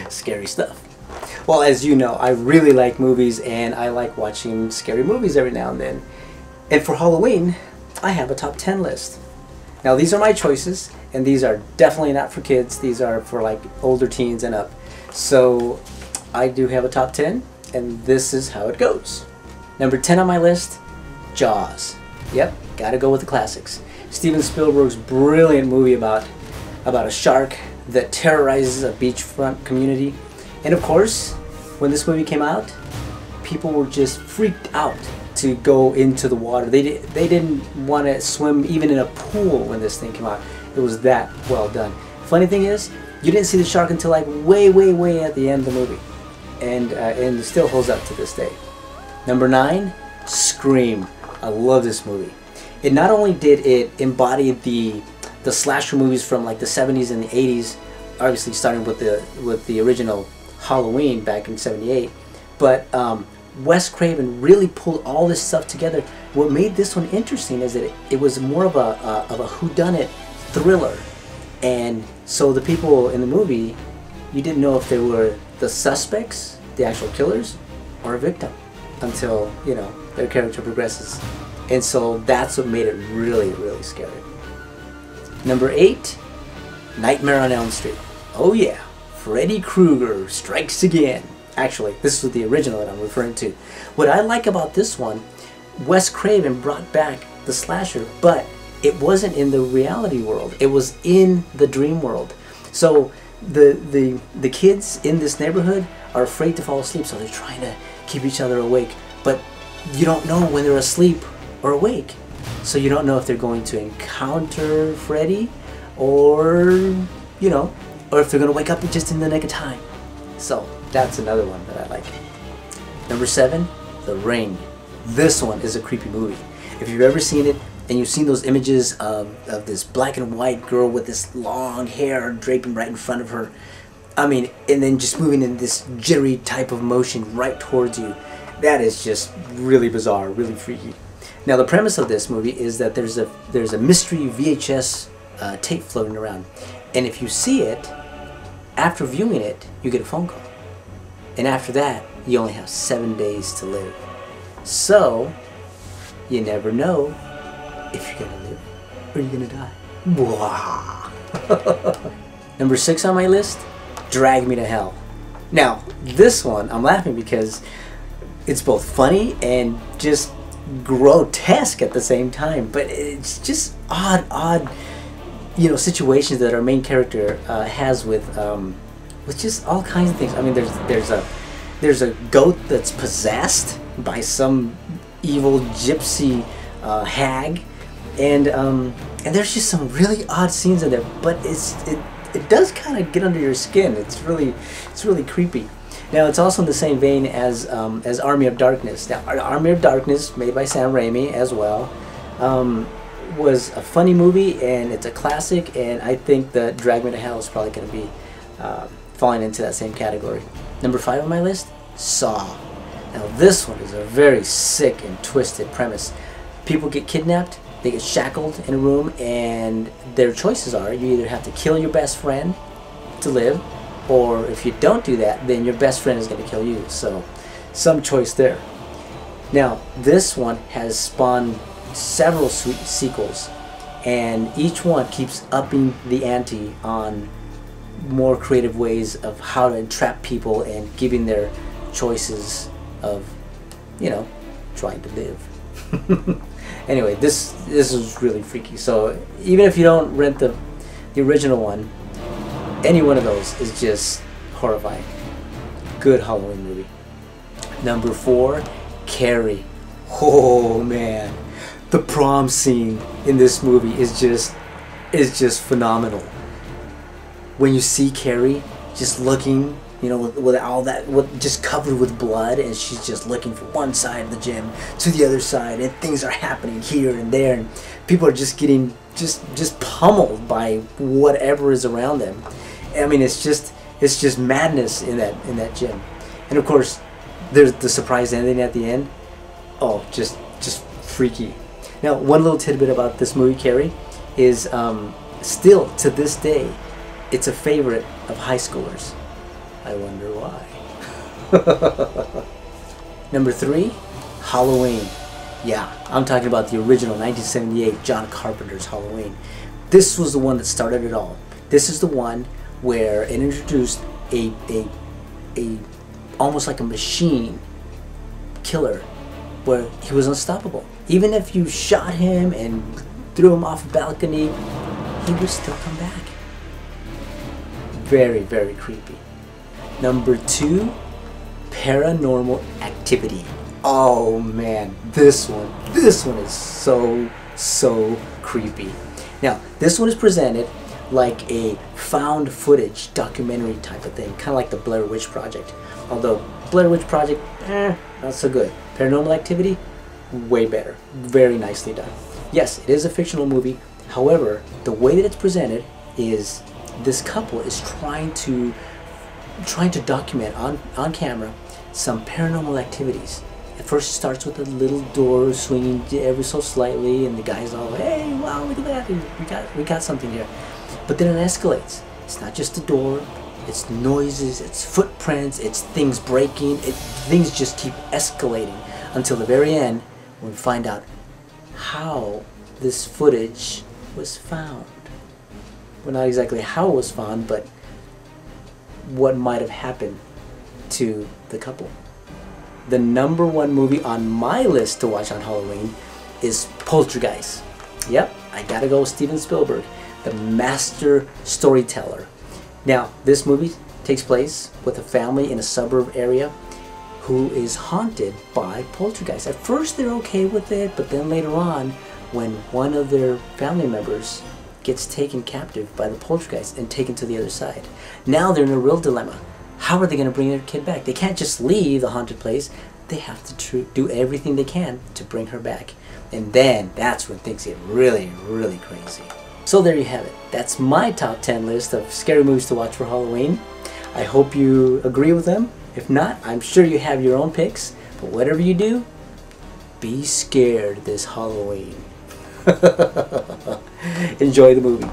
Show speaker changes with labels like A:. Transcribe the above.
A: Scary stuff. Well, as you know, I really like movies, and I like watching scary movies every now and then. And for Halloween, I have a top 10 list. Now, these are my choices, and these are definitely not for kids. These are for like older teens and up. So I do have a top 10, and this is how it goes. Number 10 on my list, Jaws. Yep, gotta go with the classics. Steven Spielberg's brilliant movie about a shark that terrorizes a beachfront community. And of course, when this movie came out, people were just freaked out to go into the water. They didn't want to swim even in a pool when this thing came out. It was that well done. Funny thing is, you didn't see the shark until like way at the end of the movie, and it still holds up to this day. Number 9, Scream. I love this movie. It not only did it embody the slasher movies from like the 70s and the 80s, obviously starting with the original Halloween back in '78, but Wes Craven really pulled all this stuff together. What made this one interesting is that it was more of a whodunit thriller, and so the people in the movie, you didn't know if they were the suspects, the actual killers, or a victim until, you know, their character progresses. And so that's what made it really scary. Number 8, Nightmare on Elm Street. Oh yeah, Freddy Krueger strikes again. Actually, this was the original that I'm referring to. What I like about this one, Wes Craven brought back the slasher, but it wasn't in the reality world. It was in the dream world. So the kids in this neighborhood are afraid to fall asleep, so they're trying to keep each other awake. But you don't know when they're asleep or awake. So you don't know if they're going to encounter Freddy, or, you know, or if they're going to wake up just in the nick of time. So that's another one that I like. Number 7, The Ring. This one is a creepy movie. If you've ever seen it, and you've seen those images of this black and white girl with this long hair draping right in front of her, I mean, and then just moving in this jittery type of motion right towards you, that is just really bizarre, really freaky. Now, the premise of this movie is that there's a mystery VHS tape floating around, and if you see it, after viewing it, you get a phone call. And after that, you only have 7 days to live. So, you never know if you're gonna live or you're gonna die. Wow. Number 6 on my list, Drag Me to Hell. Now, this one, I'm laughing because it's both funny and just grotesque at the same time. But it's just odd, you know, situations that our main character has with just all kinds of things. I mean, there's a goat that's possessed by some evil gypsy hag, and there's just some really odd scenes in there. But it does kind of get under your skin. It's really creepy. Now, it's also in the same vein as Army of Darkness. Now, Army of Darkness, made by Sam Raimi as well, was a funny movie, and it's a classic, and I think that Drag Me to Hell is probably going to be falling into that same category. Number 5 on my list, Saw. Now, this one is a very sick and twisted premise. People get kidnapped, they get shackled in a room, and their choices are, you either have to kill your best friend to live, or if you don't do that, then your best friend is going to kill you. So, some choice there. Now, this one has spawned several sequels, and each one keeps upping the ante on more creative ways of how to entrap people and giving their choices of, you know, trying to live. Anyway, this is really freaky. So even if you don't rent the original one, any one of those is just horrifying. Good Halloween movie. Number 4, Carrie. Oh man, the prom scene in this movie is just phenomenal. When you see Carrie just looking, you know, with all that, just covered with blood, and she's just looking from one side of the gym to the other side, and things are happening here and there, and people are just getting just pummeled by whatever is around them. I mean, it's just madness in that gym. And of course, there's the surprise ending at the end. Oh, just freaky. Now, one little tidbit about this movie, Carrie, is still to this day, It's a favorite of high schoolers. I wonder why. Number 3, Halloween. Yeah, I'm talking about the original 1978 John Carpenter's Halloween. This was the one that started it all. This is the one where it introduced a almost like a machine killer, where he was unstoppable. Even if you shot him and threw him off a balcony, he would still come back. Very, very creepy. Number 2, Paranormal Activity. Oh man, this one is so creepy. Now, this one is presented like a found footage documentary type of thing, kind of like the Blair Witch Project. Although Blair Witch Project, not so good. Paranormal Activity, way better. Very nicely done. Yes, it is a fictional movie. However, the way that it's presented is this couple is trying to document on camera some paranormal activities. At first it starts with a little door swinging ever so slightly, and the guy's all, hey, wow, look at that, we got something here. But then it escalates. It's not just a door, it's noises, it's footprints, it's things breaking, things just keep escalating until the very end when we find out how this footage was found. Well, not exactly how it was found, but what might have happened to the couple. The number 1 movie on my list to watch on Halloween is Poltergeist. Yep, I gotta go with Steven Spielberg, the master storyteller. Now, this movie takes place with a family in a suburb area who is haunted by poltergeist. At first they're okay with it, but then later on, when one of their family members gets taken captive by the poltergeist and taken to the other side, now they're in a real dilemma. How are they going to bring their kid back? They can't just leave the haunted place. They have to do everything they can to bring her back. And then that's when things get really, really crazy. So there you have it. That's my top 10 list of scary movies to watch for Halloween. I hope you agree with them. If not, I'm sure you have your own picks. But whatever you do, be scared this Halloween. Enjoy the movie.